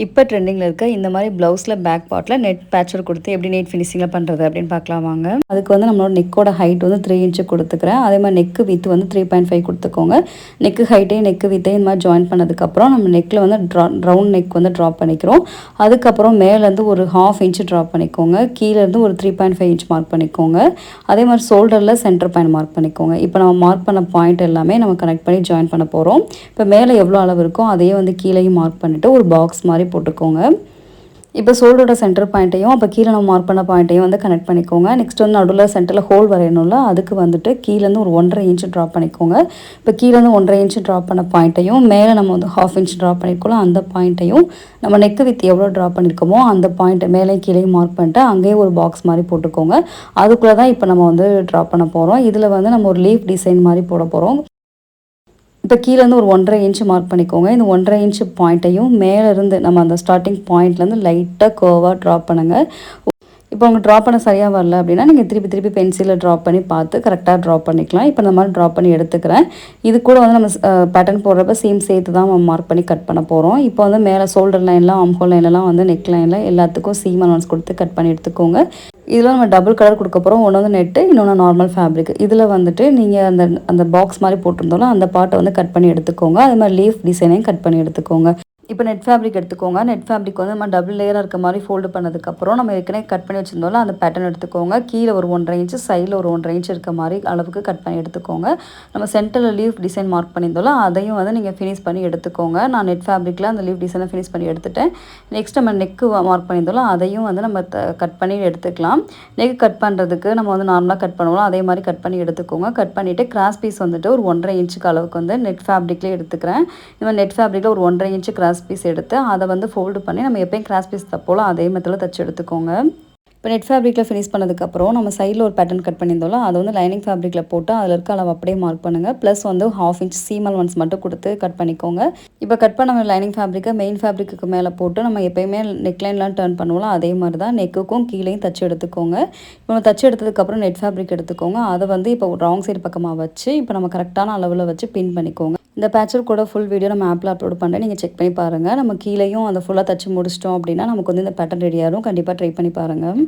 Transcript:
இப்போ ட்ரெண்டிங்கில் இருக்க இந்த மாதிரி ப்ளவுஸில் பேக் பார்ட்டில் நெட் பேட்சர் கொடுத்து எப்படி நெட் ஃபினிஷிங்கில் பண்ணுறது அப்படின்னு பார்க்கலாம் வாங்க. அதுக்கு வந்து நம்மளோட நெக்கோட ஹைட் வந்து 3 இன்ச்சு கொடுத்துக்கிறேன். அதே மாதிரி நெக்கு வித்து வந்து 3.5 கொடுத்துக்கோங்க. நெக்கு ஹைட்டையும் நெக்கு வித்தையும் இந்த மாதிரி ஜாயின் பண்ணதுக்கப்புறம் நம்ம நெக்கில் வந்து ரவுண்ட் நெக் வந்து ட்ராப் பண்ணிக்கிறோம். அதுக்கப்புறம் மேலேருந்து ஒரு 1/2 இன்ச்சு ட்ராப் பண்ணிக்கோங்க. கீழேருந்து ஒரு 3.5 இன்ச் மார்க் பண்ணிக்கோங்க. அதே மாதிரி ஷோல்டரில் சென்டர் பாயிண்ட் மார்க் பண்ணிக்கோங்க. இப்போ நம்ம மார்க் பண்ண பாயிண்ட் எல்லாமே நம்ம கனெக்ட் பண்ணி ஜாயின் பண்ண போகிறோம். இப்போ மேலே எவ்வளோ அளவு இருக்கோ அதையே வந்து கீழேயும் மார்க் பண்ணிவிட்டு ஒரு பாக்ஸ் மாதிரி போட்டுக்கோங்க. இப்போ ஷோல்டரோட சென்டர் பாயிண்ட்டையும் அப்போ கீழே நம்ம மார்க் பண்ண பாயிண்ட்டையும் வந்து கனெக்ட் பண்ணிக்கோங்க. நெக்ஸ்ட் வந்து நடுவில் சென்டரில் ஹோல் வரையணும்ல, அதுக்கு வந்துட்டு கீழேருந்து ஒரு 1.5 இன்ச்சு ட்ராப் பண்ணிக்கோங்க. இப்போ கீழேருந்து 1.5 இன்ச்சு ட்ராப் பண்ண பாயிண்ட்டையும் மேலே நம்ம வந்து 1/2 இன்ச் ட்ராப் பண்ணியிருக்கோம், அந்த பாயிண்ட்டையும் நம்ம நெக்கு வித் எவ்வளோ ட்ராப் பண்ணியிருக்கோமோ அந்த பாயிண்ட்டை மேலே கீழேயும் மார்க் பண்ணிட்டு அங்கேயே ஒரு பாக்ஸ் மாதிரி போட்டுக்கோங்க. அதுக்குள்ளே தான் இப்போ நம்ம வந்து ட்ராப் பண்ண போகிறோம். இதில் வந்து நம்ம ஒரு லீஃப் டிசைன் மாதிரி போட போகிறோம். இப்போ கீழேருந்து ஒரு 1.5 இன்ச்சு மார்க் பண்ணிக்கோங்க. இந்த 1.5 இன்ச்சு பாயிண்ட்டையும் மேலேருந்து நம்ம அந்த ஸ்டார்டிங் பாயிண்ட்லேருந்து லைட்டாக கர்வாக ட்ராப் பண்ணுங்கள். இப்போ அவங்க ட்ராப் பண்ண சரியாக வரல அப்படின்னா நீங்கள் திருப்பி பென்சிலில் ட்ராப் பண்ணி பார்த்து கரெக்டாக ட்ராப் பண்ணிக்கலாம். இப்போ இந்த மாதிரி ட்ராப் பண்ணி எடுத்துக்கிறேன். இது கூட வந்து நம்ம பேட்டர்ன் போடுறப்ப சேம் சேர்த்து தான் நம்ம மார்க் பண்ணி கட் பண்ண போகிறோம். இப்போ வந்து மேலே ஷோல்டர் லைன்லாம் ஆம்ஹோல் லைன்லாம் வந்து நெக் லைனில் எல்லாத்துக்கும் சீம் அலவன்ஸ் கொடுத்து கட் பண்ணி எடுத்துக்கோங்க. இதில் நம்ம டபுள் கலர் கொடுக்க போகிறோம். ஒன்று வந்து நெட்டு, இன்னொன்று நார்மல் ஃபேப்ரிக். இதில் வந்துட்டு நீங்கள் அந்த அந்த பாக்ஸ் மாதிரி போட்டிருந்தோம்ல அந்த பார்ட்டை வந்து கட் பண்ணி எடுத்துக்கோங்க. அதே மாதிரி லீஃப் டிசைனையும் கட் பண்ணி எடுத்துக்கோங்க. இப்போ நெட் ஃபேப்ரிக் எடுத்துக்கோங்க. நெட் ஃபேப்ரிக் வந்து நம்ம டபுள் லேயராக இருக்க மாதிரி ஃபோல்டு பண்ணதுக்கப்புறம் நம்ம ஏற்கனவே கட் பண்ணி வச்சுருந்தோம்ல அந்த பேட்டர்ன் எடுத்துக்கோங்க. கீழே ஒரு 1.5 இன்ச்சு, சைடில் ஒரு 1.5 இன்ச் இருக்க மாதிரி அளவுக்கு கட் பண்ணி எடுத்துக்கோங்க. நம்ம சென்டரில் லீஃப் டிசைன் மார்க் பண்ணியிருந்தோம்ல அதையும் வந்து நீங்கள் ஃபினிஷ் பண்ணி எடுத்துக்கோங்க. நான் நெட் ஃபேப்ரிக்கில் அந்த லீஃப் டிசைனை ஃபினிஷ் பண்ணி எடுத்துட்டேன். நெக்ஸ்ட் நம்ம நெக்கு மார்க் பண்ணியிருந்தோம்ல அதையும் வந்து நம்ம கட் பண்ணி எடுத்துக்கலாம். நெக் கட் பண்ணுறதுக்கு நம்ம வந்து நார்மலாக கட் பண்ணுவோம், அதே மாதிரி கட் பண்ணி எடுத்துக்கோங்க. கட் பண்ணிவிட்டு கிராஸ் பீஸ் வந்துட்டு ஒரு 1.5 இன்ச்சுக்கு அளவுக்கு வந்து நெட் ஃபேப்ரிக்லேயே எடுத்துக்கிறேன். இந்த மாதிரி நெட் ஃபேப்ரிக்கில் ஒரு 1.5 இன்ச்சு கிராஸ் பீஸ் எடுத்து அதை வந்து ஃபோல்டு பண்ணி நம்ம எப்பயும் கிராஸ் பீஸ் தப்போல அதே மெத்தடில் தச்சு எடுத்துக்கோங்க. இப்போ நெட் ஃபேப்ரிக்கில் ஃபினிஷ் பண்ணதுக்கப்புறம் நம்ம சைடில் ஒரு பேட்டர்ன் கட் பண்ணியிருந்தோம்ல அதை வந்து லைனிங் ஃபேப்ரிக்கில் போட்டு அதில் இருக்க அளவு அப்படியே மார்க் பண்ணுங்கள். ப்ளஸ் வந்து 1/2 இன்ச் சீம் அலவன்ஸ் மட்டும் கொடுத்து கட் பண்ணிக்கோங்க. இப்போ கட் பண்ண லைனிங் ஃபேப்ரிக்கை மெயின் ஃபேப்ரிக்கு மேலே போட்டு நம்ம எப்பயுமே நெக்லைன்லாம் டர்ன் பண்ணுவோம் அதே மாதிரி தான் நெக்குக்கும் கீழேயும் தச்சு எடுத்துக்கோங்க. இப்போ நம்ம தச்சு எடுத்ததுக்கப்புறம் நெட் ஃபேப்ரிக் எடுத்துக்கோங்க. அதை வந்து இப்போ ராங் சைடு பக்கமாக வச்சு இப்போ நம்ம கரெக்டான அளவில் வச்சு பின் பண்ணிக்கோங்க. இந்த பேட்சர் கூட ஃபுல் வீடியோ நம்ம ஆப்பில் அப்லோட் பண்ணுறேன், நீங்கள் செக் பண்ணி பாருங்கள். நம்ம கீழேயும் அதை ஃபுல்லாக தச்சு முடிச்சிட்டோம் அப்படின்னா நமக்கு வந்து இந்த பேட்டர்ன் ரெடி ஆகும். கண்டிப்பாக ட்ரை பண்ணி பாருங்கள்.